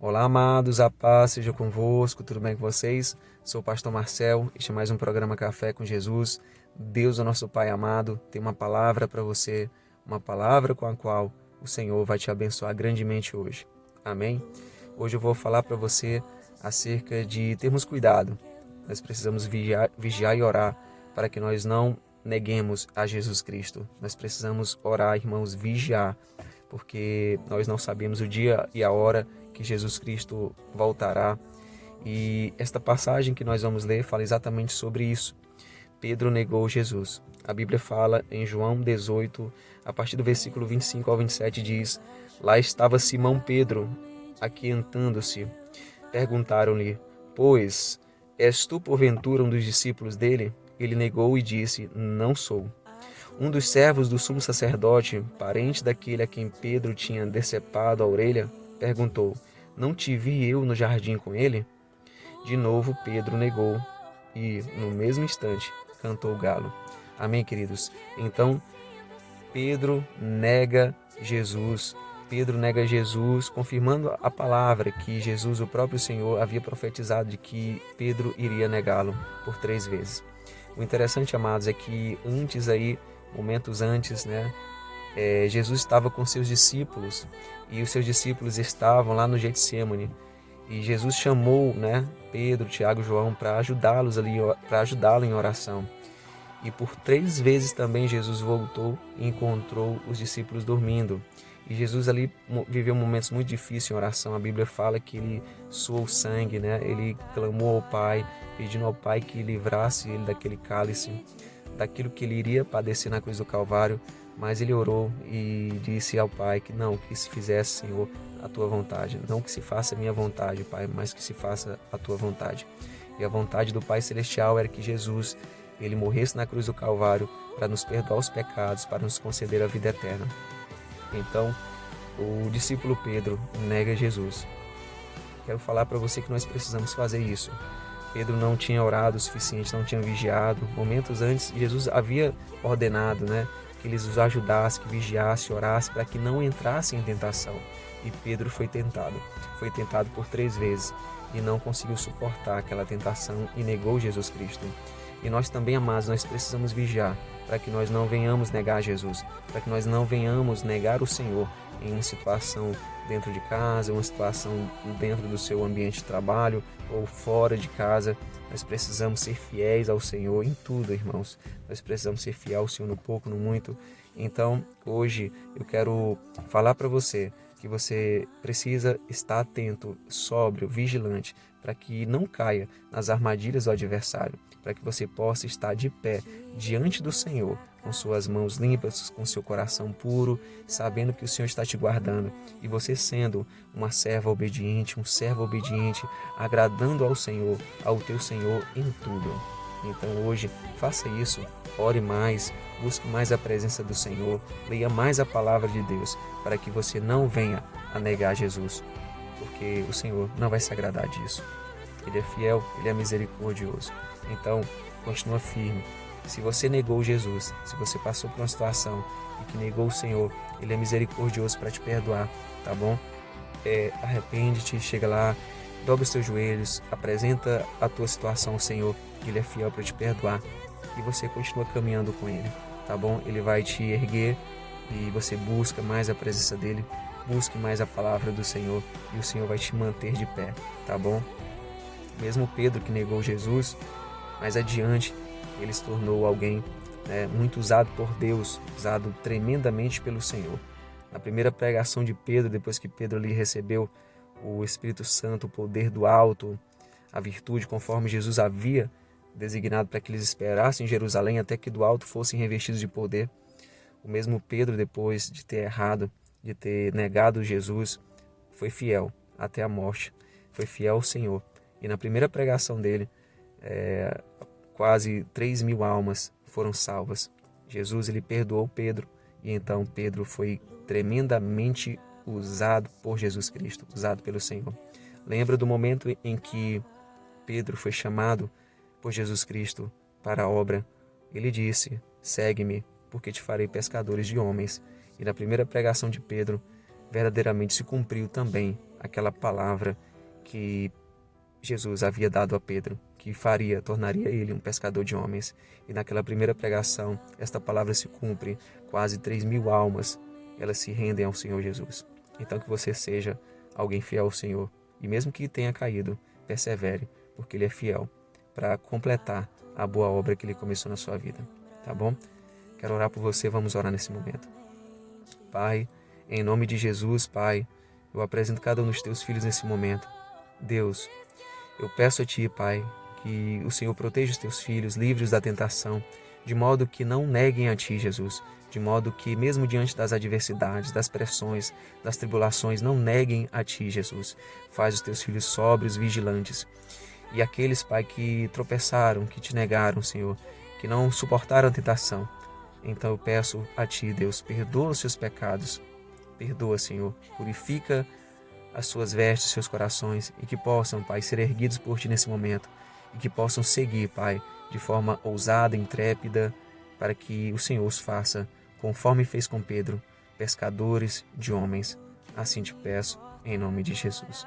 Olá, amados, a paz seja convosco, tudo bem com vocês? Sou o pastor Marcel, este é mais um programa Café com Jesus. Deus, o nosso Pai amado, tem uma palavra para você, uma palavra com a qual o Senhor vai te abençoar grandemente hoje. Amém? Hoje eu vou falar para você acerca de termos cuidado. Nós precisamos vigiar e orar para que nós não neguemos a Jesus Cristo. Nós precisamos orar, irmãos, vigiar, porque nós não sabemos o dia e a hora que Jesus Cristo voltará. E esta passagem que nós vamos ler fala exatamente sobre isso. Pedro negou Jesus. A Bíblia fala em João 18, a partir do versículo 25 ao 27, diz: Lá estava Simão Pedro, aquietando-se. Perguntaram-lhe: Pois, és tu porventura um dos discípulos dele? Ele negou e disse: Não sou. Um dos servos do sumo sacerdote, parente daquele a quem Pedro tinha decepado a orelha, perguntou: Não te vi eu no jardim com ele? De novo Pedro negou e, no mesmo instante, cantou o galo. Amém, queridos? Então, Pedro nega Jesus. Pedro nega Jesus, confirmando a palavra que Jesus, o próprio Senhor, havia profetizado de que Pedro iria negá-lo por 3 vezes. O interessante, amados, é que momentos antes, Jesus estava com seus discípulos e os seus discípulos estavam lá no Getsêmani. E Jesus chamou, Pedro, Tiago e João para ajudá-lo em oração. E por 3 vezes também Jesus voltou e encontrou os discípulos dormindo. E Jesus ali viveu momentos muito difíceis em oração. A Bíblia fala que ele suou sangue, Ele clamou ao Pai, pedindo ao Pai que livrasse ele daquele cálice, daquilo que ele iria padecer na cruz do Calvário. Mas ele orou e disse ao Pai que não, que se fizesse, Senhor, a tua vontade. Não que se faça a minha vontade, Pai, mas que se faça a tua vontade. E a vontade do Pai Celestial era que Jesus, ele morresse na cruz do Calvário para nos perdoar os pecados, para nos conceder a vida eterna. Então, o discípulo Pedro nega Jesus. Quero falar para você que nós precisamos fazer isso. Pedro não tinha orado o suficiente, não tinha vigiado. Momentos antes, Jesus havia ordenado, que eles os ajudassem, que vigiasse, orasse, para que não entrassem em tentação. E Pedro foi tentado. Foi tentado por 3 vezes e não conseguiu suportar aquela tentação e negou Jesus Cristo. E nós também, amados, nós precisamos vigiar para que nós não venhamos negar Jesus, para que nós não venhamos negar o Senhor em uma situação dentro de casa, uma situação dentro do seu ambiente de trabalho ou fora de casa. Nós precisamos ser fiéis ao Senhor em tudo, irmãos. Nós precisamos ser fiéis ao Senhor no pouco, no muito. Então, hoje eu quero falar para você que você precisa estar atento, sóbrio, vigilante, para que não caia nas armadilhas do adversário, para que você possa estar de pé diante do Senhor, com suas mãos limpas, com seu coração puro, sabendo que o Senhor está te guardando e você sendo uma serva obediente, um servo obediente, agradando ao Senhor, ao teu Senhor em tudo. Então hoje, faça isso, ore mais, busque mais a presença do Senhor, leia mais a palavra de Deus, para que você não venha a negar Jesus, porque o Senhor não vai se agradar disso. Ele é fiel, Ele é misericordioso. Então, continua firme. Se você negou Jesus, se você passou por uma situação e que negou o Senhor, Ele é misericordioso para te perdoar, tá bom? Arrepende-te, chega lá, dobra os teus joelhos, apresenta a tua situação ao Senhor, Ele é fiel para te perdoar e você continua caminhando com Ele, tá bom? Ele vai te erguer e você busca mais a presença dEle, busque mais a palavra do Senhor e o Senhor vai te manter de pé, tá bom? Mesmo Pedro que negou Jesus, mais adiante ele se tornou alguém muito usado por Deus, usado tremendamente pelo Senhor. Na primeira pregação de Pedro, depois que Pedro ali recebeu o Espírito Santo, o poder do alto, a virtude, conforme Jesus havia designado para que eles esperassem em Jerusalém até que do alto fossem revestidos de poder. O mesmo Pedro, depois de ter errado, de ter negado Jesus, foi fiel até a morte, foi fiel ao Senhor. E na primeira pregação dele, quase 3.000 almas foram salvas. Jesus ele perdoou Pedro e então Pedro foi tremendamente usado por Jesus Cristo, usado pelo Senhor. Lembra do momento em que Pedro foi chamado por Jesus Cristo para a obra? Ele disse: segue-me, porque te farei pescadores de homens. E na primeira pregação de Pedro, verdadeiramente se cumpriu também aquela palavra que Jesus havia dado a Pedro, que tornaria ele um pescador de homens. E naquela primeira pregação, esta palavra se cumpre. Quase 3.000 almas, elas se rendem ao Senhor Jesus. Então que você seja alguém fiel ao Senhor. E mesmo que tenha caído, persevere, porque Ele é fiel para completar a boa obra que Ele começou na sua vida. Tá bom? Quero orar por você, vamos orar nesse momento. Pai, em nome de Jesus, Pai, eu apresento cada um dos teus filhos nesse momento. Deus, eu peço a Ti, Pai, que o Senhor proteja os Teus filhos, livre-os da tentação, de modo que não neguem a Ti, Jesus, de modo que mesmo diante das adversidades, das pressões, das tribulações, não neguem a Ti, Jesus. Faz os Teus filhos sóbrios, vigilantes. E aqueles, Pai, que tropeçaram, que Te negaram, Senhor, que não suportaram a tentação, então eu peço a Ti, Deus, perdoa os seus pecados, perdoa, Senhor, purifica as suas vestes, seus corações, e que possam, Pai, ser erguidos por Ti nesse momento, e que possam seguir, Pai, de forma ousada, intrépida, para que o Senhor os faça, conforme fez com Pedro, pescadores de homens. Assim te peço, em nome de Jesus.